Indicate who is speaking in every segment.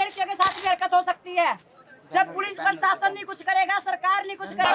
Speaker 1: लड़कियों के साथ भी हरकत हो सकती है। जब पुलिस प्रशासन नहीं कुछ करेगा, सरकार नहीं कुछ करेगा।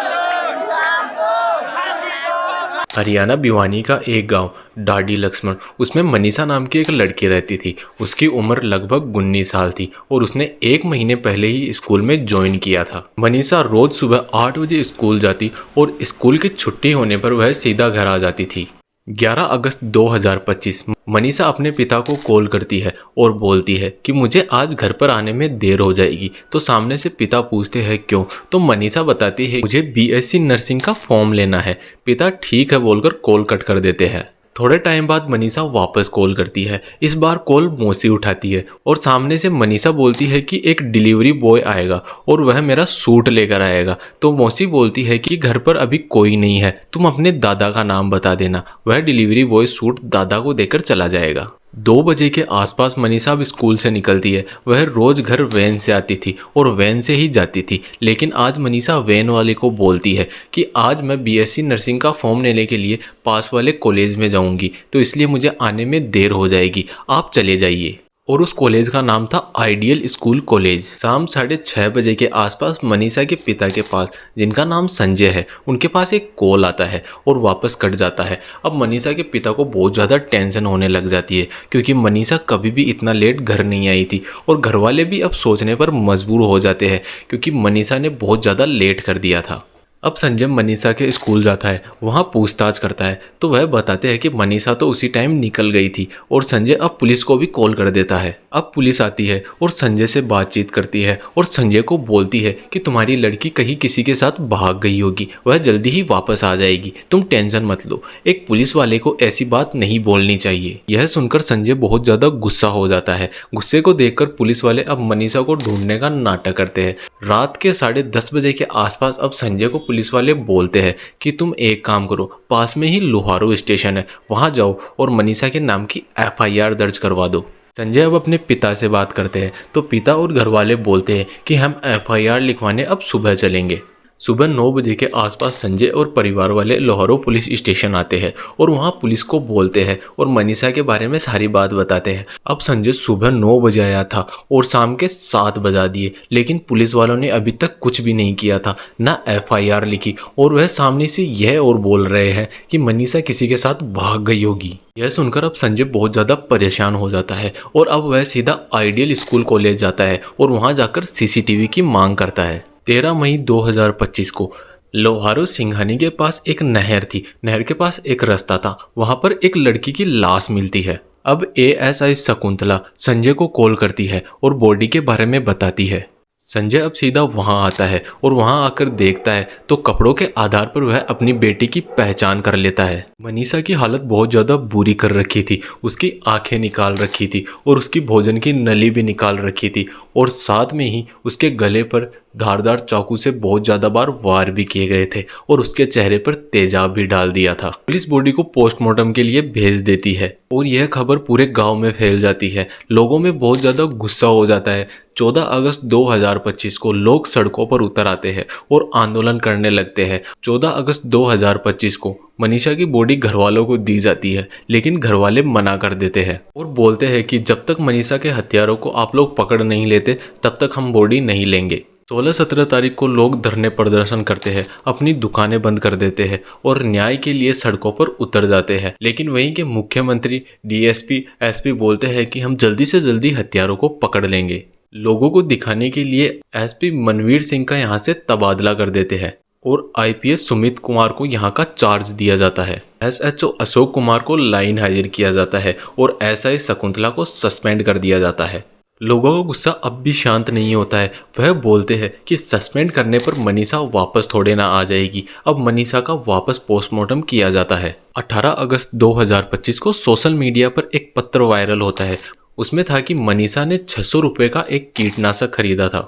Speaker 2: हरियाणा भिवानी का एक गांव डाडी लक्ष्मण, उसमें मनीषा नाम की एक लड़की रहती थी। उसकी उम्र लगभग 19 साल थी और उसने 1 महीने पहले ही स्कूल में ज्वाइन किया था। मनीषा रोज सुबह 8 बजे स्कूल जाती और स्कूल की छुट्टी होने पर वह सीधा घर आ जाती थी। 11 अगस्त 2025 मनीषा अपने पिता को कॉल करती है और बोलती है कि मुझे आज घर पर आने में देर हो जाएगी। तो सामने से पिता पूछते हैं क्यों, तो मनीषा बताती है मुझे बीएससी नर्सिंग का फॉर्म लेना है। पिता ठीक है बोलकर कॉल कट कर देते हैं। थोड़े टाइम बाद मनीषा वापस कॉल करती है। इस बार कॉल मौसी उठाती है और सामने से मनीषा बोलती है कि एक डिलीवरी बॉय आएगा और वह मेरा सूट लेकर आएगा। तो मौसी बोलती है कि घर पर अभी कोई नहीं है, तुम अपने दादा का नाम बता देना। वह डिलीवरी बॉय सूट दादा को देकर चला जाएगा। 2 बजे के आसपास मनीषा अब स्कूल से निकलती है। वह रोज घर वैन से आती थी और वैन से ही जाती थी, लेकिन आज मनीषा वैन वाले को बोलती है कि आज मैं बीएससी नर्सिंग का फॉर्म लेने के लिए पास वाले कॉलेज में जाऊंगी, तो इसलिए मुझे आने में देर हो जाएगी, आप चले जाइए। और उस कॉलेज का नाम था आइडियल स्कूल कॉलेज। शाम 6:30 बजे के आसपास मनीषा के पिता के पास, जिनका नाम संजय है, उनके पास एक कॉल आता है और वापस कट जाता है। अब मनीषा के पिता को बहुत ज़्यादा टेंशन होने लग जाती है, क्योंकि मनीषा कभी भी इतना लेट घर नहीं आई थी और घर वाले भी अब सोचने पर मजबूर हो जाते हैं, क्योंकि मनीषा ने बहुत ज़्यादा लेट कर दिया था। अब संजय मनीषा के स्कूल जाता है, वहाँ पूछताछ करता है तो वह बताते हैं कि मनीषा तो उसी टाइम निकल गई थी। और संजय अब पुलिस को भी कॉल कर देता है। अब पुलिस आती है और संजय से बातचीत करती है और संजय को बोलती है कि तुम्हारी लड़की कहीं किसी के साथ भाग गई होगी, वह जल्दी ही वापस आ जाएगी, तुम टेंशन मत लो। एक पुलिस वाले को ऐसी बात नहीं बोलनी चाहिए। यह सुनकर संजय बहुत ज़्यादा गुस्सा हो जाता है। गुस्से को देखकर पुलिस वाले अब मनीषा को ढूंढने का नाटक करते हैं। रात के 10:30 बजे के आसपास अब संजय को पुलिस वाले बोलते हैं कि तुम एक काम करो, पास में ही लोहारू स्टेशन है, वहां जाओ और मनीषा के नाम की एफआईआर दर्ज करवा दो। संजय अब अपने पिता से बात करते हैं तो पिता और घर वाले बोलते हैं कि हम एफआईआर लिखवाने अब सुबह चलेंगे। सुबह 9 बजे के आसपास संजय और परिवार वाले लोहारू पुलिस स्टेशन आते हैं और वहां पुलिस को बोलते हैं और मनीषा के बारे में सारी बात बताते हैं। अब संजय सुबह 9 बजे आया था और शाम के 7 बजा दिए, लेकिन पुलिस वालों ने अभी तक कुछ भी नहीं किया था, ना एफआईआर लिखी, और वह सामने से यह और बोल रहे हैं कि मनीषा किसी के साथ भाग गई होगी। यह सुनकर अब संजय बहुत ज़्यादा परेशान हो जाता है और अब वह सीधा आइडियल स्कूल कॉलेज जाता है और वहां जाकर सीसीटीवी की मांग करता है। 13 मई 2025 को लोहारू सिंघानी के पास एक नहर थी। नहर के पास एक रास्ता था, वहां पर एक लड़की की लाश मिलती है। अब एएसआई शकुंतला संजय को कॉल करती है और बॉडी के बारे में बताती है। संजय अब सीधा वहां आता है और वहां आकर देखता है तो कपड़ों के आधार पर वह अपनी बेटी की पहचान कर लेता है। मनीषा की हालत बहुत ज़्यादा बुरी कर रखी थी, उसकी आंखें निकाल रखी थी और उसकी भोजन की नली भी निकाल रखी थी, और साथ में ही उसके गले पर धारदार चाकू से बहुत ज़्यादा बार वार भी किए गए थे और उसके चेहरे पर तेजाब भी डाल दिया था। पुलिस बॉडी को पोस्टमार्टम के लिए भेज देती है और यह खबर पूरे गांव में फैल जाती है। लोगों में बहुत ज़्यादा गुस्सा हो जाता है। 14 अगस्त 2025 को लोग सड़कों पर उतर आते हैं और आंदोलन करने लगते हैं। 14 अगस्त 2025 को मनीषा की बॉडी घर वालों को दी जाती है, लेकिन घर वाले मना कर देते हैं और बोलते हैं कि जब तक मनीषा के हत्यारों को आप लोग पकड़ नहीं लेते तब तक हम बॉडी नहीं लेंगे। 16-17 तारीख को लोग धरने प्रदर्शन करते हैं, अपनी दुकानें बंद कर देते हैं और न्याय के लिए सड़कों पर उतर जाते हैं। लेकिन वहीं के मुख्यमंत्री, डीएसपी, एसपी बोलते हैं कि हम जल्दी से जल्दी हत्यारों को पकड़ लेंगे। लोगों को दिखाने के लिए एसपी मनवीर सिंह का यहाँ से तबादला कर देते हैं और आईपीएस सुमित कुमार को यहाँ का चार्ज दिया जाता है। एसएचओ अशोक कुमार को लाइन हाजिर किया जाता है और एसआई शकुंतला को सस्पेंड कर दिया जाता है। लोगों का गुस्सा अब भी शांत नहीं होता है। वह बोलते हैं कि सस्पेंड करने पर मनीषा वापस थोड़े ना आ जाएगी। अब मनीषा का वापस पोस्टमार्टम किया जाता है। 18 अगस्त 2025 को सोशल मीडिया पर एक पत्र वायरल होता है। उसमें था कि मनीषा ने 600 रुपये का एक कीटनाशक खरीदा था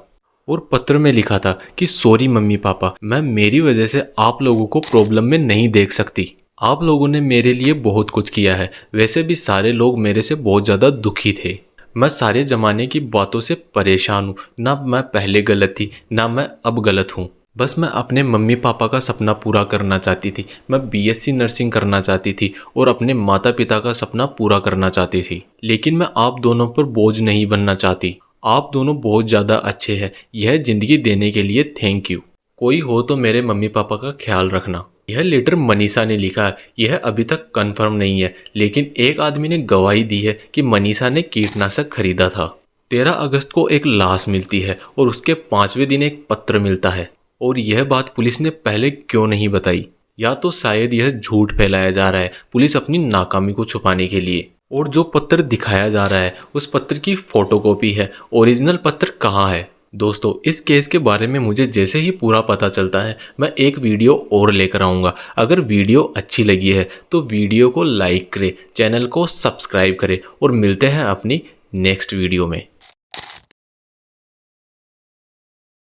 Speaker 2: और पत्र में लिखा था कि सॉरी मम्मी पापा, मैं मेरी वजह से आप लोगों को प्रॉब्लम में नहीं देख सकती। आप लोगों ने मेरे लिए बहुत कुछ किया है। वैसे भी सारे लोग मेरे से बहुत ज़्यादा दुखी थे। मैं सारे ज़माने की बातों से परेशान हूँ। ना मैं पहले गलत थी, ना मैं अब गलत हूँ। बस मैं अपने मम्मी पापा का सपना पूरा करना चाहती थी। मैं बीएससी नर्सिंग करना चाहती थी और अपने माता पिता का सपना पूरा करना चाहती थी। लेकिन मैं आप दोनों पर बोझ नहीं बनना चाहती। आप दोनों बहुत ज़्यादा अच्छे हैं, यह ज़िंदगी देने के लिए थैंक यू। कोई हो तो मेरे मम्मी पापा का ख्याल रखना। यह लेटर मनीषा ने लिखा है। यह अभी तक कंफर्म नहीं है, लेकिन एक आदमी ने गवाही दी है कि मनीषा ने कीटनाशक खरीदा था। 13 अगस्त को एक लाश मिलती है और उसके 5वें दिन एक पत्र मिलता है, और यह बात पुलिस ने पहले क्यों नहीं बताई? या तो शायद यह झूठ फैलाया जा रहा है पुलिस अपनी नाकामी को छुपाने के लिए। और जो पत्र दिखाया जा रहा है उस पत्र की फोटोकॉपी है, ओरिजिनल पत्र कहाँ है? दोस्तों, इस केस के बारे में मुझे जैसे ही पूरा पता चलता है मैं एक वीडियो और लेकर आऊँगा। अगर वीडियो अच्छी लगी है तो वीडियो को लाइक करें, चैनल को सब्सक्राइब करें और मिलते हैं अपनी नेक्स्ट वीडियो में।